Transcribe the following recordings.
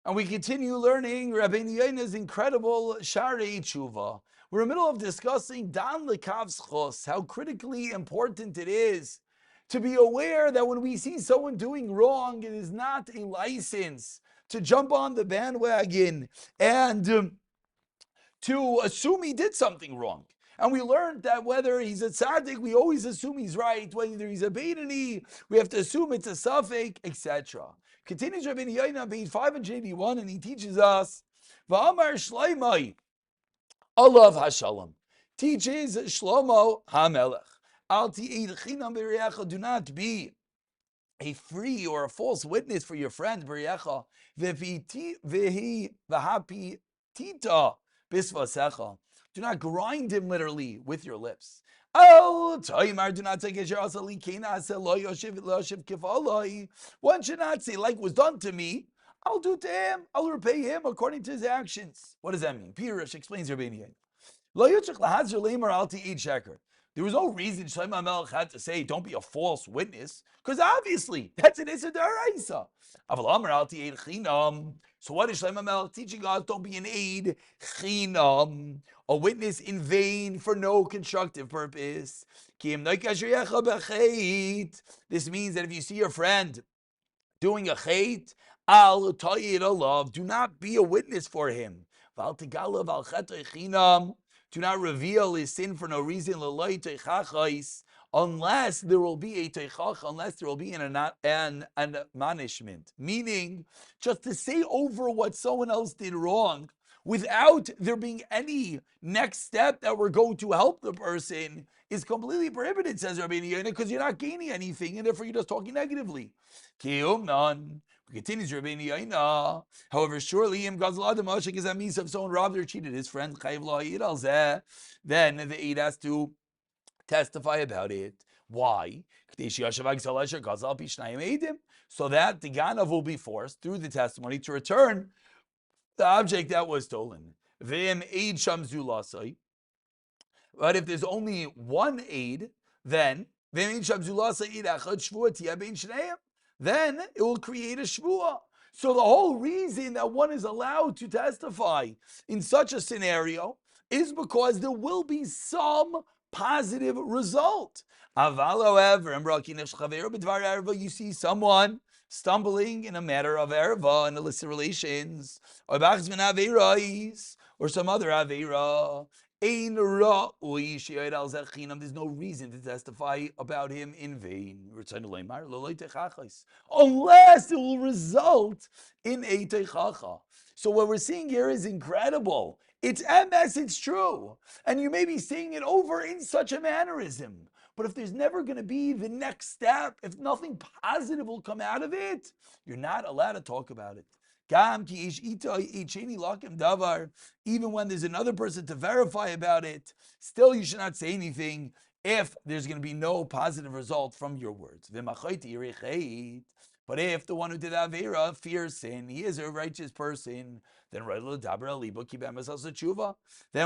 And we continue learning Rabeinu Yona's incredible Sharei Teshuva. We're in the middle of discussing Dan Lekav's Chos, how critically important it is to be aware that when we see someone doing wrong, it is not a license to jump on the bandwagon and to assume he did something wrong. And we learned that whether he's a tzaddik, we always assume he's right. Whether he's a Beinani, we have to assume it's a suffix, etc. Continues Rabeinu Yona on page 581, and he teaches us, V'amar Shleimai, Olav Hashalom. Teaches Shlomo HaMelech. Al ti'id chinam b'reyecha, do not be a free or a false witness for your friend, b'reyecha. V'hi v'hapi tita bisvasecha. Do not grind him literally with your lips. Oh, Taimar, do not take a sharasali kina se lo yoshiv kifaloi. One should not say, like was done to me, I'll do to him, I'll repay him according to his actions. What does that mean? Pirush explains Rabeinu Yona. Lo yochach lahazir leimar al ti'id sheker. There was no reason Shlomo HaMelech had to say, don't be a false witness, because obviously, that's an Issa D'Oraisa. Aval Amar al ti'id chinam. So what is Shlomo HaMelech teaching us? Don't be an aid chinam, a witness in vain for no constructive purpose. This means that if you see your friend doing a chait, al ta'id alav, do not be a witness for him. Val tigalav al chetay chinam. Do not reveal his sin for no reason, unless there will be a teichach, unless there will be an admonishment. Meaning, just to say over what someone else did wrong, without there being any next step that we're going to help the person, is completely prohibited, says Rabeinu Yona, because you're not gaining anything, and therefore you're just talking negatively. Continues Rabeinu Yona. However, surely if someone robbed or cheated his friend, then the aid has to testify about it. Why? So that the ganav will be forced through the testimony to return the object that was stolen. But if there's only one aid, then then it will create a shvuah. So the whole reason that one is allowed to testify in such a scenario is because there will be some positive result. However, you see someone stumbling in a matter of erva and illicit relations, or some other avera. There's no reason to testify about him in vain. Unless it will result in a teichacha. So what we're seeing here is incredible. It's MS, it's true. And you may be saying it over in such a mannerism. But if there's never going to be the next step, if nothing positive will come out of it, you're not allowed to talk about it. Even when there's another person to verify about it, still you should not say anything if there's going to be no positive result from your words. But if the one who did Avera fears sin, he is a righteous person, then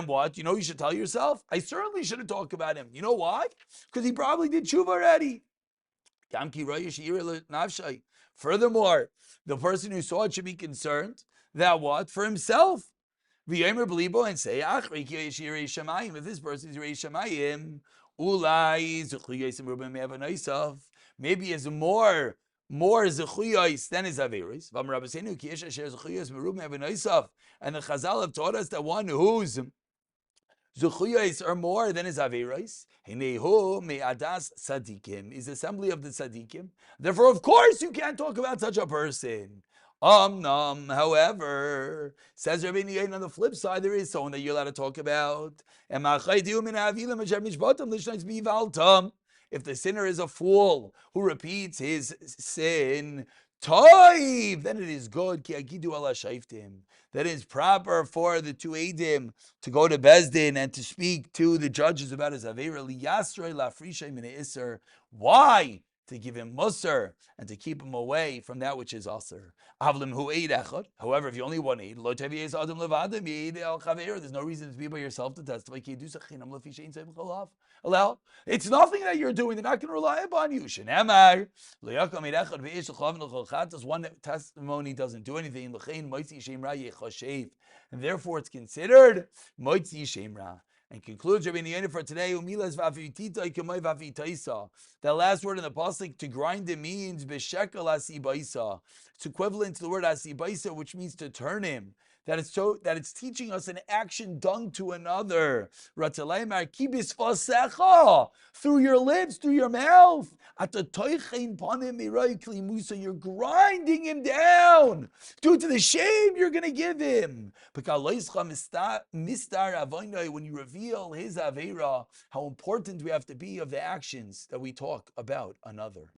what? You should tell yourself, I certainly shouldn't talk about him. You know why? Because he probably did tshuva already. Furthermore, the person who saw it should be concerned that what? For himself. And say, if this person is Reish Shamayim, maybe he has more zechuyos than his averis. And the Chazal have taught us that one whose zechuyos are more than his averis, is assembly of the tzadikim. Therefore, of course, you can't talk about such a person. However, says Rabeinu Yona, on the flip side, there is someone that you're allowed to talk about. If the sinner is a fool who repeats his sin, then it is good. That is proper for the two Eidim to go to Bezdin and to speak to the judges about his Avera. Why? to give him musr and to keep him away from that which is asr. However, if you only want aid, there's no reason to be by yourself to testify. It's nothing that you're doing. They're not going to rely upon you. One testimony doesn't do anything. And therefore it's considered moitzi shemra. And concludes Rabeinu Yona for today. That last word in the pasuk, to grind it, means b'shekel asibaisa. It's equivalent to the word asibaisa, which means to turn him. That it's teaching us an action done to another. Through your lips, through your mouth. You're grinding him down due to the shame you're going to give him. When you reveal his avera, how important we have to be of the actions that we talk about another.